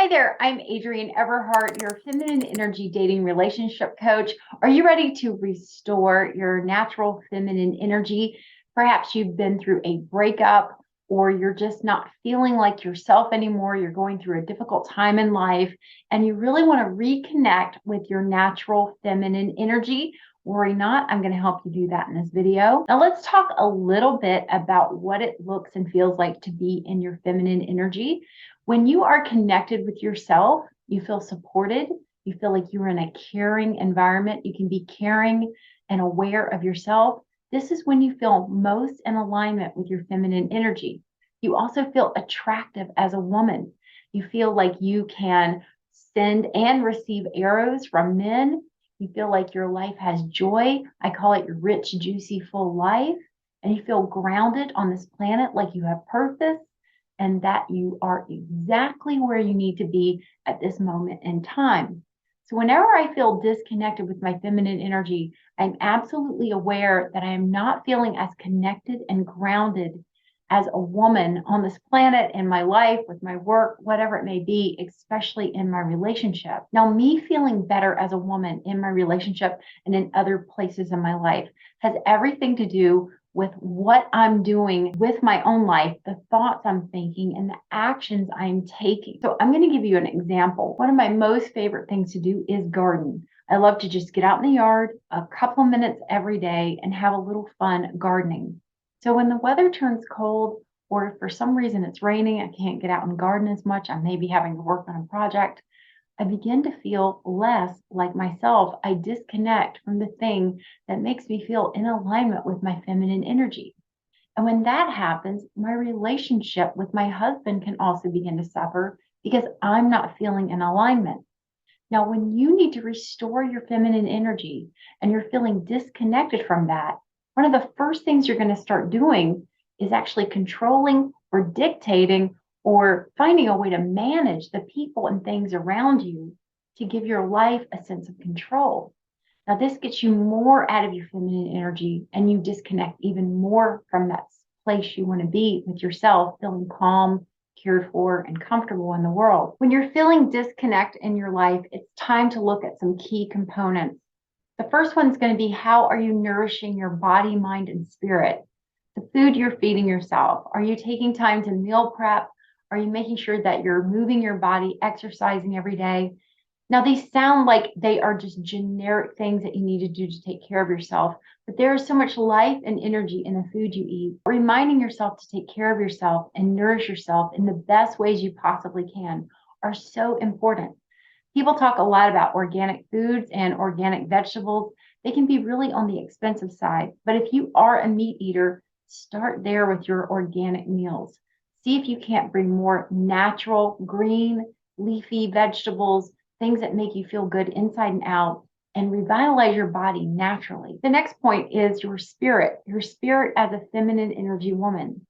Hi there, I'm Adrienne Everheart, your feminine energy dating relationship coach. Are you ready to restore your natural feminine energy? Perhaps you've been through a breakup or you're just not feeling like yourself anymore. You're going through a difficult time in life and you really want to reconnect with your natural feminine energy. Worry not, I'm going to help you do that in this video. Now let's talk a little bit about what it looks and feels like to be in your feminine energy. When you are connected with yourself, you feel supported. You feel like you're in a caring environment. You can be caring and aware of yourself. This is when you feel most in alignment with your feminine energy. You also feel attractive as a woman. You feel like you can send and receive arrows from men. You feel like your life has joy. I call it your rich, juicy, full life. And you feel grounded on this planet like you have purpose and that you are exactly where you need to be at this moment in time. So whenever I feel disconnected with my feminine energy, I'm absolutely aware that I am not feeling as connected and grounded as a woman on this planet, in my life, with my work, whatever it may be, especially in my relationship. Now, me feeling better as a woman in my relationship and in other places in my life has everything to do with what I'm doing with my own life, the thoughts I'm thinking, and the actions I'm taking. So I'm going to give you an example. One of my most favorite things to do is garden. I love to just get out in the yard a couple of minutes every day and have a little fun gardening. So when the weather turns cold, or if for some reason it's raining, I can't get out and garden as much, I may be having to work on a project, I begin to feel less like myself. I disconnect from the thing that makes me feel in alignment with my feminine energy. And when that happens, my relationship with my husband can also begin to suffer because I'm not feeling in alignment. Now, when you need to restore your feminine energy and you're feeling disconnected from that, one of the first things you're going to start doing is actually controlling or dictating or finding a way to manage the people and things around you to give your life a sense of control. Now, this gets you more out of your feminine energy and you disconnect even more from that place you want to be with yourself, feeling calm, cared for, and comfortable in the world. When you're feeling disconnect in your life, it's time to look at some key components. The first one's going to be, how are you nourishing your body, mind, and spirit? The food you're feeding yourself. Are you taking time to meal prep? Are you making sure that you're moving your body, exercising every day? Now, these sound like they are just generic things that you need to do to take care of yourself, but there is so much life and energy in the food you eat. Reminding yourself to take care of yourself and nourish yourself in the best ways you possibly can are so important. People talk a lot about organic foods and organic vegetables. They can be really on the expensive side, but if you are a meat eater, start there with your organic meals. See if you can't bring more natural, green, leafy vegetables, things that make you feel good inside and out, and revitalize your body naturally. The next point is your spirit as a feminine energy woman.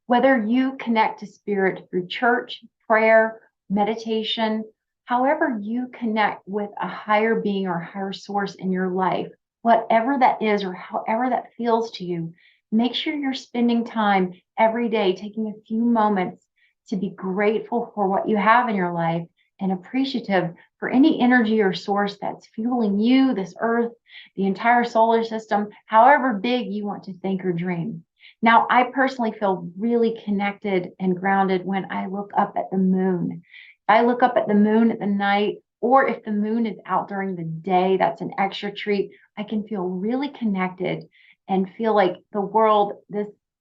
Whether you connect to spirit through church, prayer, meditation, however you connect with a higher being or higher source in your life, whatever that is or however that feels to you, make sure you're spending time every day, taking a few moments to be grateful for what you have in your life and appreciative for any energy or source that's fueling you, this earth, the entire solar system, however big you want to think or dream. Now, I personally feel really connected and grounded when I look up at the moon. If I look up at the moon at the night, or if the moon is out during the day, that's an extra treat. I can feel really connected and feel like the world,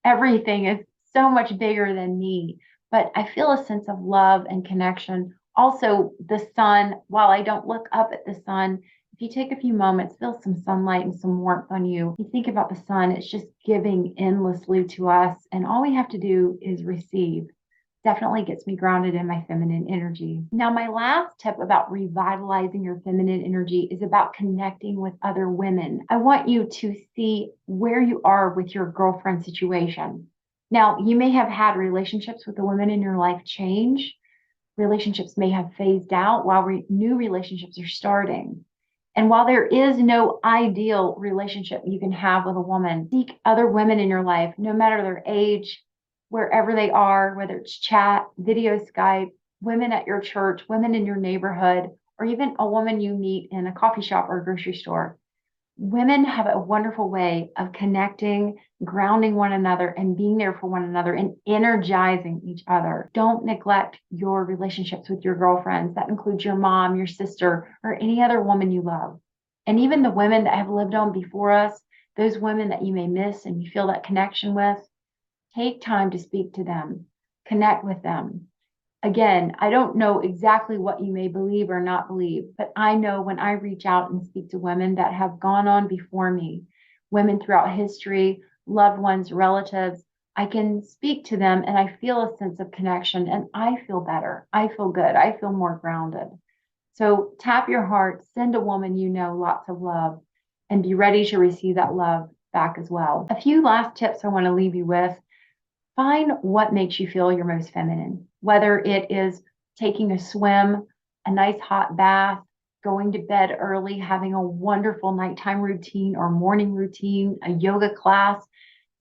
everything is so much bigger than me. But I feel a sense of love and connection. Also, the sun, while I don't look up at the sun, if you take a few moments, feel some sunlight and some warmth on you. You think about the sun, it's just giving endlessly to us. And all we have to do is receive. Definitely gets me grounded in my feminine energy. Now, my last tip about revitalizing your feminine energy is about connecting with other women. I want you to see where you are with your girlfriend situation. Now, you may have had relationships with the women in your life change. Relationships may have phased out while new relationships are starting. And while there is no ideal relationship you can have with a woman, seek other women in your life, no matter their age, wherever they are, whether it's chat, video, Skype, women at your church, women in your neighborhood, or even a woman you meet in a coffee shop or a grocery store. Women have a wonderful way of connecting, grounding one another, and being there for one another and energizing each other. Don't neglect your relationships with your girlfriends. That includes your mom, your sister, or any other woman you love. And even the women that have lived on before us, those women that you may miss and you feel that connection with, take time to speak to them, connect with them. Again, I don't know exactly what you may believe or not believe, but I know when I reach out and speak to women that have gone on before me, women throughout history, loved ones, relatives, I can speak to them and I feel a sense of connection and I feel better. I feel good. I feel more grounded. So tap your heart, send a woman you know lots of love, and be ready to receive that love back as well. A few last tips I want to leave you with. Find what makes you feel your most feminine, whether it is taking a swim, a nice hot bath, going to bed early, having a wonderful nighttime routine or morning routine, a yoga class.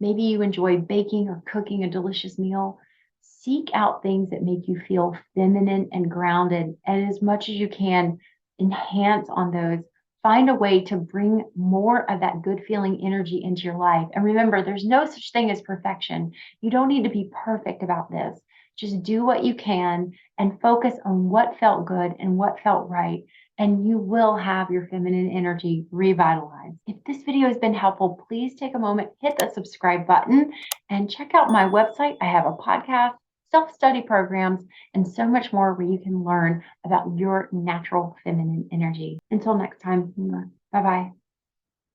Maybe you enjoy baking or cooking a delicious meal. Seek out things that make you feel feminine and grounded, and as much as you can, enhance on those. Find a way to bring more of that good feeling energy into your life. And remember, there's no such thing as perfection. You don't need to be perfect about this. Just do what you can and focus on what felt good and what felt right. And you will have your feminine energy revitalized. If this video has been helpful, please take a moment, hit the subscribe button, and check out my website. I have a podcast, self-study programs, and so much more where you can learn about your natural feminine energy. Until next time, bye-bye.